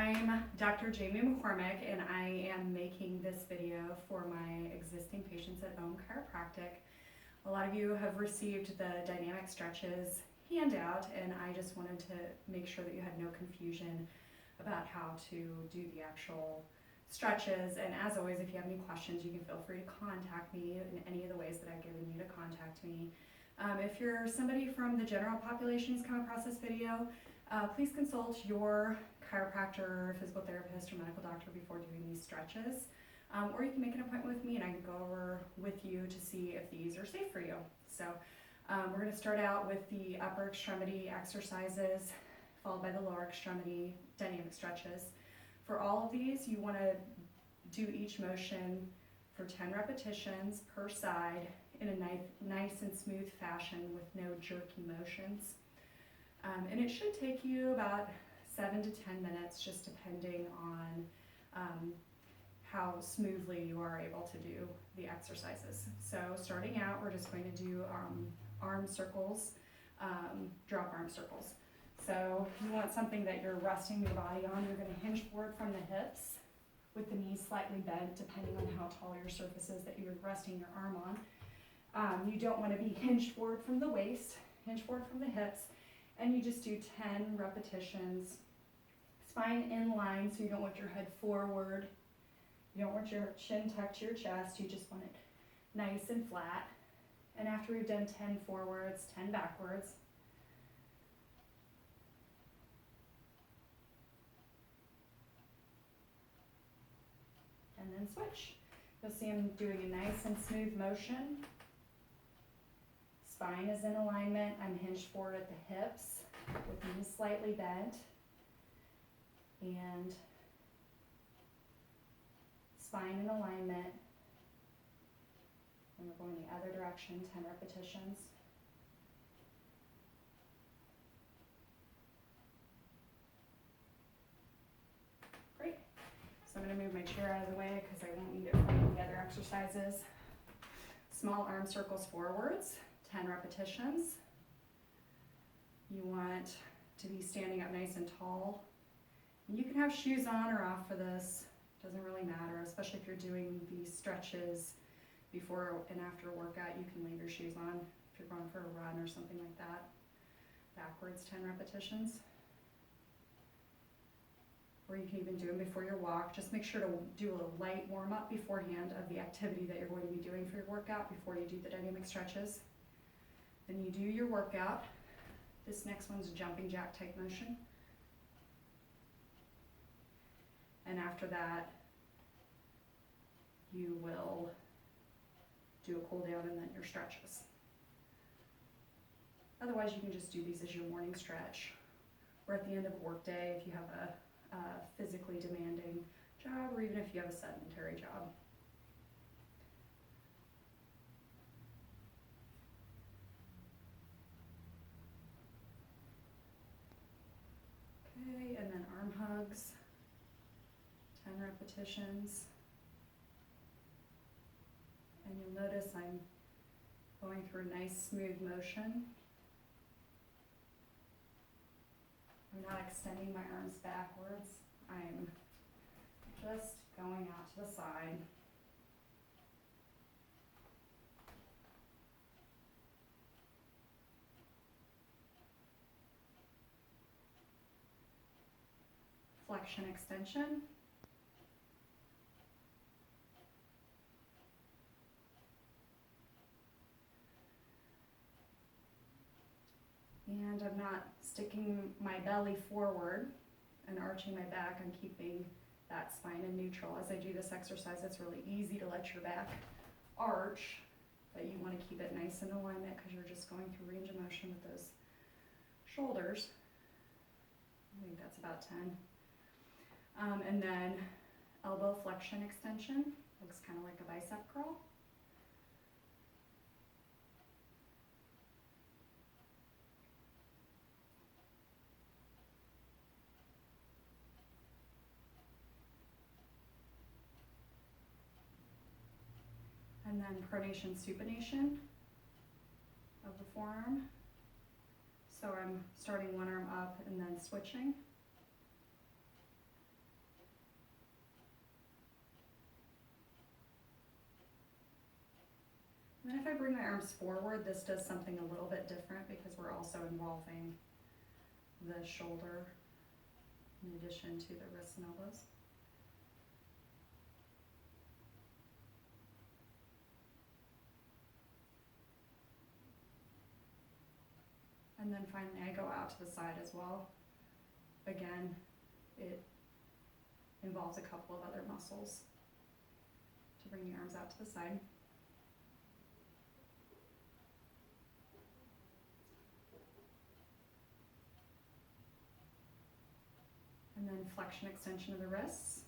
I'm Dr. Jamie McCormick, and I am making this video for my existing patients at Own Chiropractic. A lot of you have received the dynamic stretches handout, and I just wanted to make sure that you had no confusion about how to do the actual stretches. And as always, if you have any questions, you can feel free to contact me in any of the ways that I've given you to contact me. If you're somebody from the general population who's come across this video, please consult your chiropractor, physical therapist, or medical doctor before doing these stretches. Or you can make an appointment with me and I can go over with you to see if these are safe for you. So we're going to start out with the upper extremity exercises, followed by the lower extremity dynamic stretches. For all of these, you want to do each motion for 10 repetitions per side in a nice and smooth fashion with no jerky motions. And it should take you about 7 to 10 minutes, just depending on how smoothly you are able to do the exercises. So starting out, we're just going to do arm circles, drop arm circles. So you want something that you're resting your body on. You're going to hinge forward from the hips with the knees slightly bent, depending on how tall your surface is that you're resting your arm on. You don't want to be hinged forward from the waist, hinge forward from the hips, and you just do 10 repetitions. Spine in line, so you don't want your head forward. You don't want your chin tucked to your chest. You just want it nice and flat. And after we've done 10 forwards, 10 backwards, and then switch. You'll see I'm doing a nice and smooth motion. Spine is in alignment. I'm hinged forward at the hips with knees slightly bent. And spine in alignment. And we're going the other direction, 10 repetitions. Great. So I'm going to move my chair out of the way because I won't need it for any of the other exercises. Small arm circles forwards, 10 repetitions. You want to be standing up nice and tall. And you can have shoes on or off for this. Doesn't really matter, especially if you're doing these stretches before and after a workout. You can leave your shoes on if you're going for a run or something like that. Backwards, 10 repetitions. Or you can even do them before your walk. Just make sure to do a light warm-up beforehand of the activity that you're going to be doing for your workout before you do the dynamic stretches. Then you do your workout. This next one's a jumping jack type motion. And after that, you will do a cool down and then your stretches. Otherwise, you can just do these as your morning stretch, or at the end of a work day if you have a physically demanding job, or even if you have a sedentary job. Okay, and then arm hugs, 10 repetitions. And you'll notice I'm going through a nice smooth motion. I'm not extending my arms backwards. I'm just going out to the side. Flexion extension. And I'm not sticking my belly forward and arching my back. I'm keeping that spine in neutral. As I do this exercise, it's really easy to let your back arch, but you want to keep it nice in alignment because you're just going through range of motion with those shoulders. I think that's about 10. And then elbow flexion extension. Looks kind of like a bicep curl. And then pronation supination of the forearm. So I'm starting one arm up and then switching. And then if I bring my arms forward, this does something a little bit different because we're also involving the shoulder in addition to the wrists and elbows. And then finally I go out to the side as well. Again, it involves a couple of other muscles to bring the arms out to the side. And then flexion, extension of the wrists.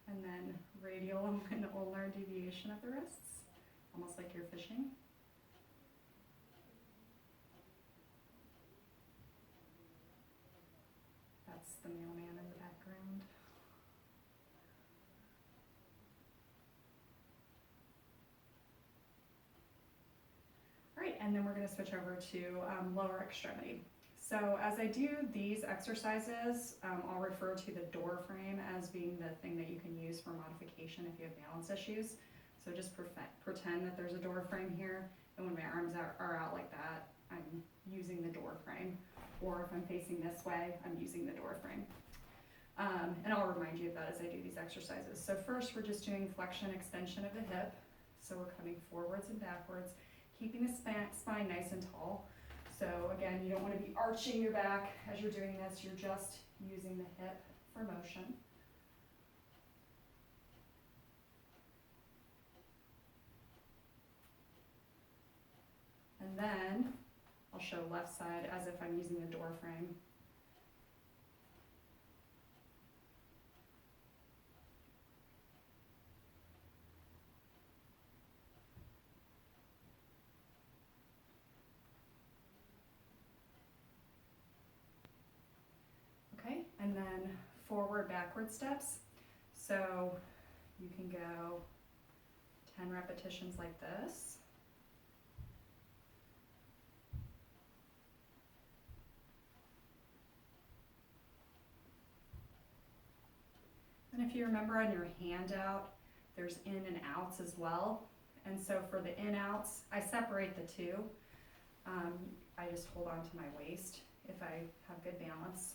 And then radial and ulnar deviation of the wrists, almost like you're fishing. That's the mailman in the background. All right, and then we're going to switch over to lower extremity. So as I do these exercises, I'll refer to the door frame as being the thing that you can use for modification if you have balance issues. So just pretend that there's a door frame here, and when my arms are out like that, I'm using the door frame. Or if I'm facing this way, I'm using the door frame. And I'll remind you of that as I do these exercises. So first, we're just doing flexion, extension of the hip. So we're coming forwards and backwards, keeping the spine nice and tall. So again, you don't want to be arching your back as you're doing this. You're just using the hip for motion. And then I'll show left side as if I'm using the door frame. Okay, and then forward, backward steps. So you can go 10 repetitions like this. And if you remember on your handout, there's in and outs as well. And so for the in outs, I separate the two. I just hold on to my waist if I have good balance.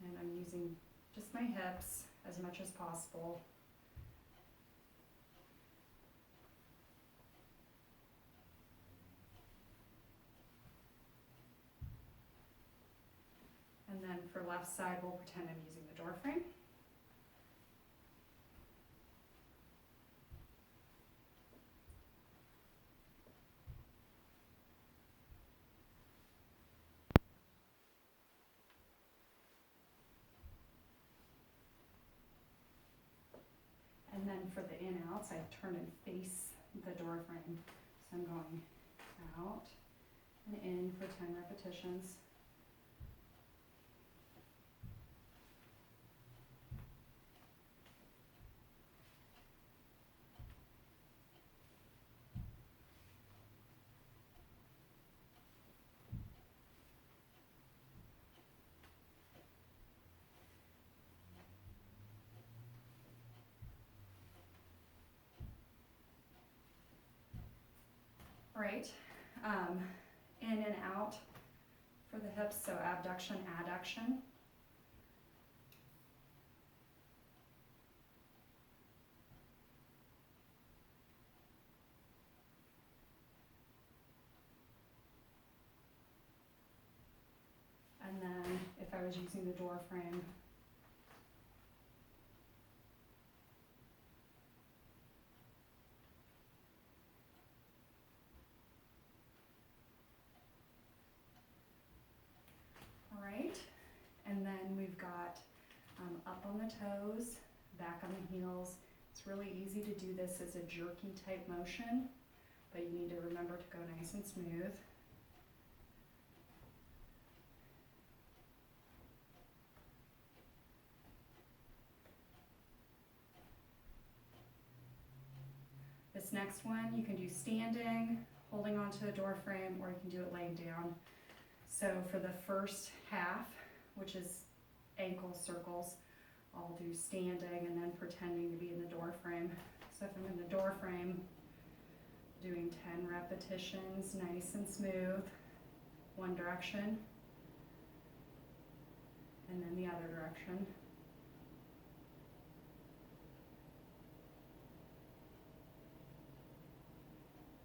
And I'm using just my hips as much as possible. And then for left side, we'll pretend I'm using the door frame. And then for the in-outs, I turn and face the door frame. So I'm going out and in for 10 repetitions. Right, in and out for the hips, so abduction, adduction. And then if I was using the door frame, right, and then we've got up on the toes, back on the heels. It's really easy to do this as a jerky type motion, but you need to remember to go nice and smooth. This next one you can do standing, holding onto the door frame, or you can do it laying down. So for the first half, which is ankle circles, I'll do standing and then pretending to be in the door frame. So if I'm in the door frame, doing 10 repetitions, nice and smooth, one direction, and then the other direction.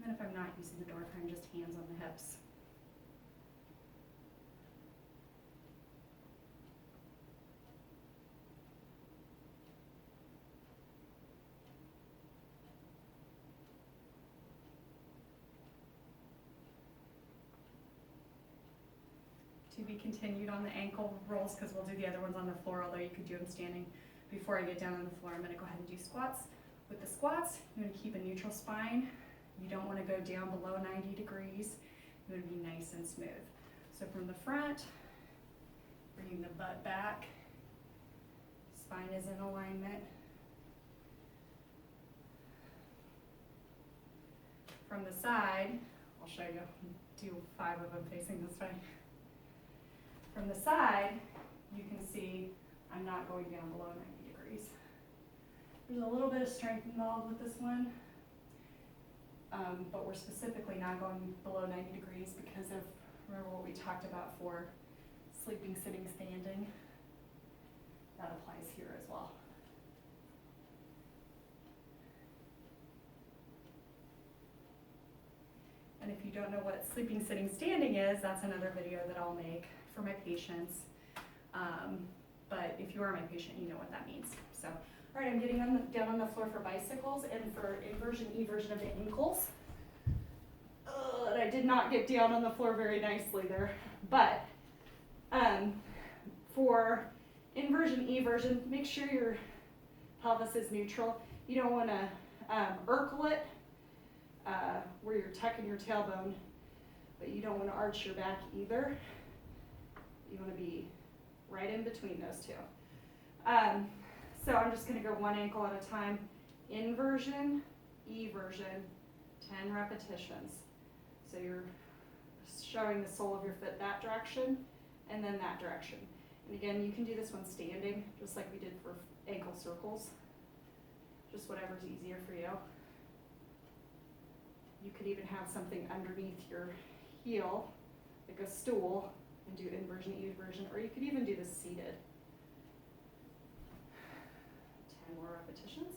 And then if I'm not using the door frame, just hands on the hips. To be continued on the ankle rolls, because we'll do the other ones on the floor, although you could do them standing. Before I get down on the floor, I'm going to go ahead and do squats. With the squats, you want to keep a neutral spine. You don't want to go down below 90 degrees. You want to be nice and smooth. So from the front, bringing the butt back, spine is in alignment. From the side, I'll show you, do 5 of them facing this way. From the side, you can see I'm not going down below 90 degrees. There's a little bit of strength involved with this one, but we're specifically not going below 90 degrees because of, remember what we talked about for sleeping, sitting, standing? That applies here as well. And if you don't know what sleeping, sitting, standing is, that's another video that I'll make for my patients. But if you are my patient, you know what that means. So, all right, I'm getting down on the floor for bicycles and for inversion, eversion of the ankles. And I did not get down on the floor very nicely there. But for inversion, eversion, make sure your pelvis is neutral. You don't want to urcle it where you're tucking your tailbone, but you don't want to arch your back either. You want to be right in between those two. So I'm just going to go one ankle at a time. Inversion, eversion, 10 repetitions. So you're showing the sole of your foot that direction and then that direction. And again, you can do this one standing, just like we did for ankle circles. Just whatever's easier for you. You could even have something underneath your heel, like a stool, and do inversion, eversion, or you could even do this seated. 10 more repetitions.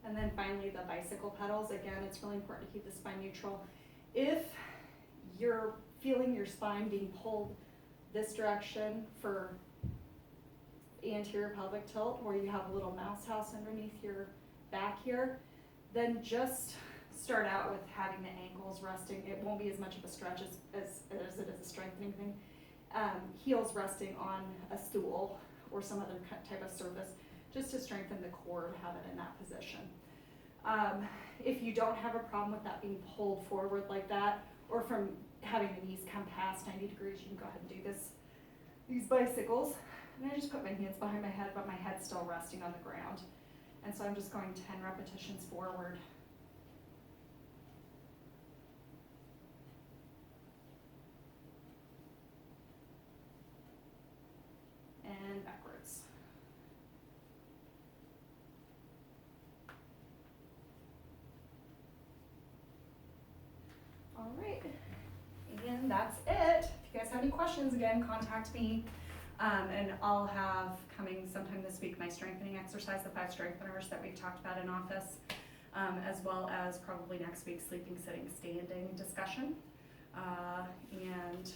And then finally the bicycle pedals. Again, it's really important to keep the spine neutral. If you're feeling your spine being pulled this direction for anterior pelvic tilt, where you have a little mouse house underneath your back here, then just start out with having the ankles resting. It won't be as much of a stretch as it is a strengthening thing. Heels resting on a stool or some other type of surface, just to strengthen the core to have it in that position. If you don't have a problem with that being pulled forward like that, or from having the knees come past 90 degrees, you can go ahead and do these bicycles. And I just put my hands behind my head, but my head's still resting on the ground. And so I'm just going 10 repetitions forward. And backwards. All right, and that's it. If you guys have any questions, again, contact me. And I'll have coming sometime this week my strengthening exercise, the 5 strengtheners that we've talked about in office, as well as probably next week sleeping, sitting, standing discussion. And